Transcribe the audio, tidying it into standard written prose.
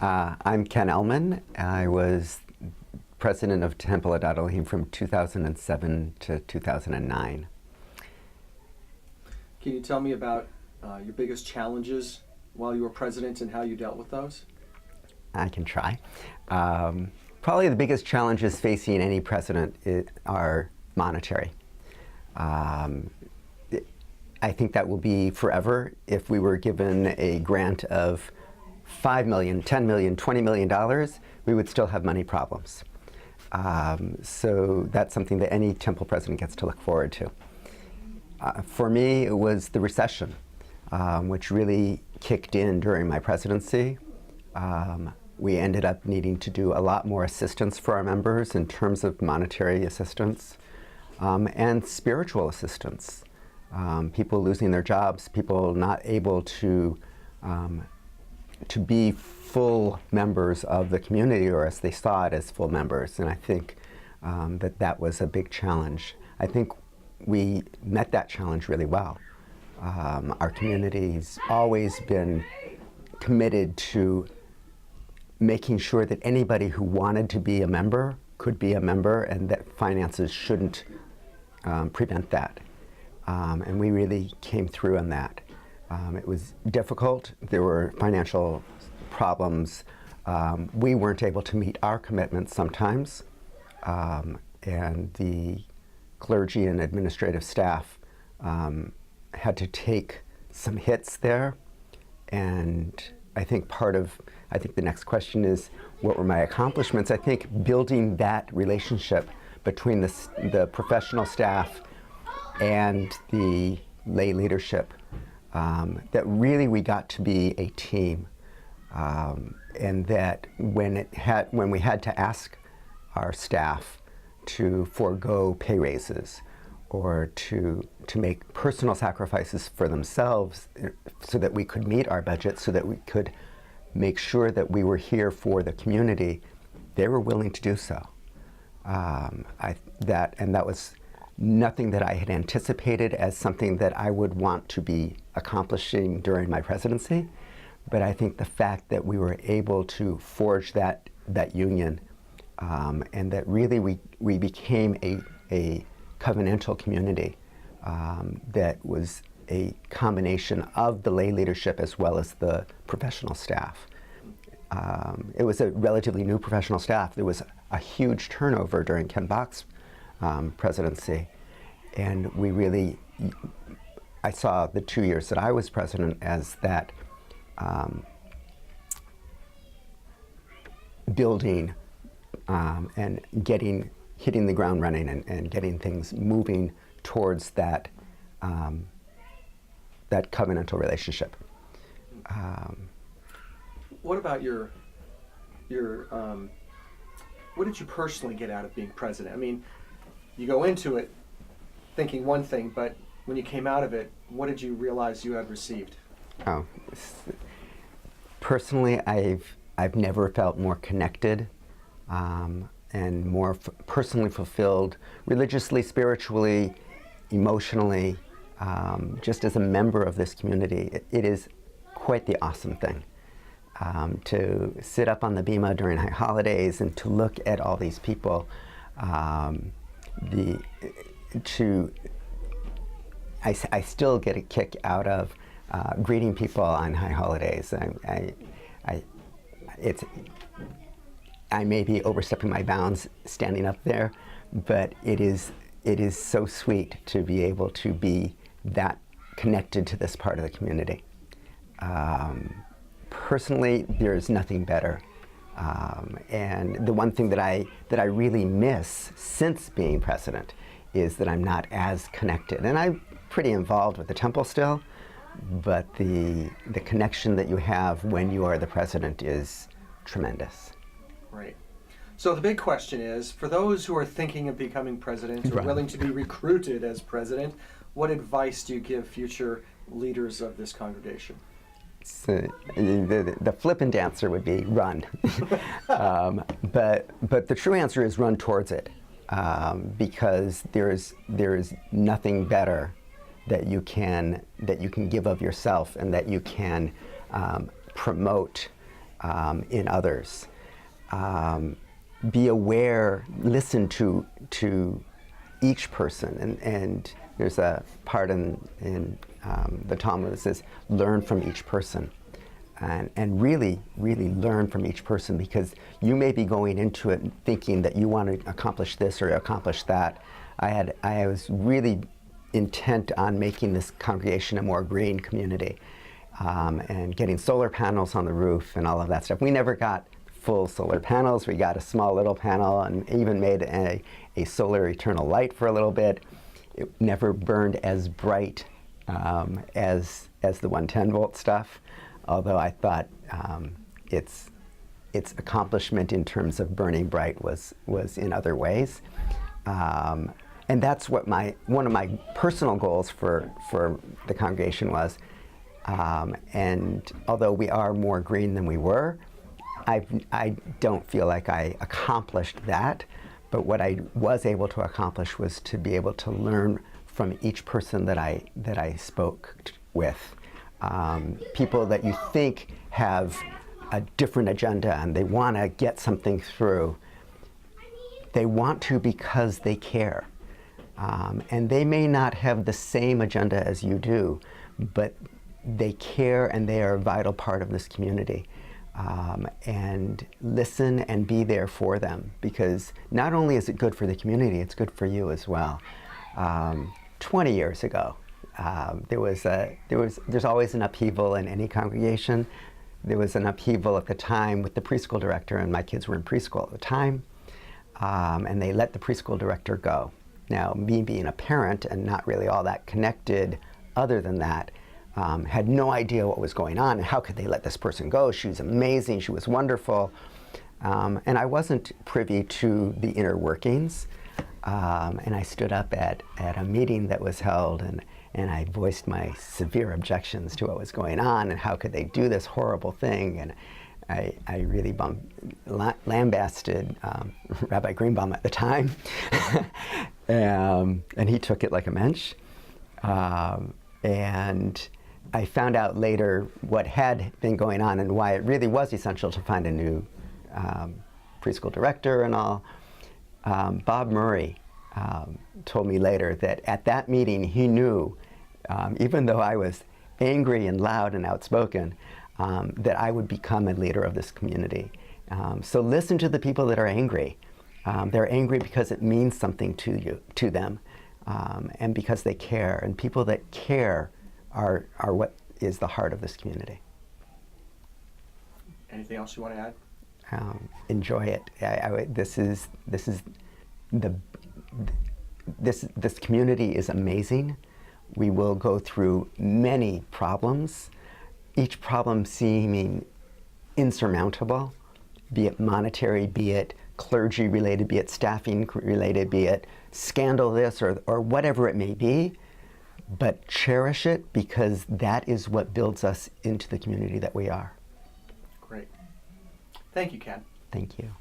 I'm Ken Elman. I was president of Temple Adat Elohim from 2007 to 2009. Can you tell me about your biggest challenges while you were president and how you dealt with those? I can try. Probably the biggest challenges facing any president are monetary. I think that will be forever. If we were given a grant of $5 million, $10 million, $20 million, we would still have money problems. So that's something that any temple president gets to look forward to. For me, it was the recession, which really kicked in during my presidency. We ended up needing to do a lot more assistance for our members in terms of monetary assistance and spiritual assistance. People losing their jobs, people not able to be full members of the community, or as they saw it as full members. And I think that was a big challenge. I think we met that challenge really well. Our community's always been committed to making sure that anybody who wanted to be a member could be a member, and that finances shouldn't prevent that. And we really came through on that. It was difficult. There were financial problems. We weren't able to meet our commitments sometimes, and the clergy and administrative staff had to take some hits there. And I think the next question is, what were my accomplishments? I think building that relationship between the professional staff and the lay leadership, that really we got to be a team, and that when we had to ask our staff to forego pay raises or to make personal sacrifices for themselves so that we could meet our budget, so that we could make sure that we were here for the community, they were willing to do so. That was nothing that I had anticipated as something that I would want to be accomplishing during my presidency, but I think the fact that we were able to forge that union, and that really we became a covenantal community that was a combination of the lay leadership as well as the professional staff. It was a relatively new professional staff. There was a huge turnover during Ken Bach's presidency, and I saw the 2 years that I was president as that building and hitting the ground running and getting things moving towards that covenantal relationship. What about your what did you personally get out of being president? I mean, you go into it thinking one thing, but when you came out of it, what did you realize you had received? Oh, personally, I've never felt more connected and more personally fulfilled, religiously, spiritually, emotionally, just as a member of this community. It is quite the awesome thing. To sit up on the bima during high holidays and to look at all these people, I still get a kick out of greeting people on high holidays. I may be overstepping my bounds standing up there, but it is so sweet to be able to be that connected to this part of the community. Personally, there's nothing better. And the one thing that I really miss since being president is that I'm not as connected. And I'm pretty involved with the temple still, but the connection that you have when you are the president is tremendous. Right. So the big question is, for those who are thinking of becoming president or Right. willing to be recruited as president, what advice do you give future leaders of this congregation? So, the flippant answer would be run, but the true answer is run towards it, because there is nothing better that you can give of yourself and that you can promote in others. Be aware, listen to each person, and there's a part in the Talmud that says, learn from each person. And really, really learn from each person, because you may be going into it thinking that you want to accomplish this or accomplish that. I was really intent on making this congregation a more green community, and getting solar panels on the roof and all of that stuff. We never got full solar panels. We got a small little panel and even made a solar eternal light for a little bit. It never burned as bright as the 110 volt stuff, although I thought its accomplishment in terms of burning bright was in other ways. And that's what one of my personal goals for the congregation was. And although we are more green than we were, I don't feel like I accomplished that. But what I was able to accomplish was to be able to learn from each person that I spoke with. People that you think have a different agenda and they want to get something through. They want to because they care. And they may not have the same agenda as you do, but they care and they are a vital part of this community. And listen and be there for them, because not only is it good for the community, it's good for you as well. 20 years ago, there's always an upheaval in any congregation. There was an upheaval at the time with the preschool director, and my kids were in preschool at the time, and they let the preschool director go. Now, me being a parent and not really all that connected other than that, had no idea what was going on and how could they let this person go. She was amazing, she was wonderful, and I wasn't privy to the inner workings. And I stood up at a meeting that was held, and I voiced my severe objections to what was going on and how could they do this horrible thing. And I really lambasted Rabbi Greenbaum at the time, and he took it like a mensch. And I found out later what had been going on and why it really was essential to find a new preschool director and all. Bob Murray told me later that at that meeting he knew, even though I was angry and loud and outspoken, that I would become a leader of this community. So listen to the people that are angry. They're angry because it means something to them, and because they care. And people that care are what is the heart of this community. Anything else you want to add? Enjoy it. This community is amazing. We will go through many problems, each problem seeming insurmountable, be it monetary, be it clergy related, be it staffing related, be it scandal this or whatever it may be. But cherish it, because that is what builds us into the community that we are. Great. Thank you, Ken. Thank you.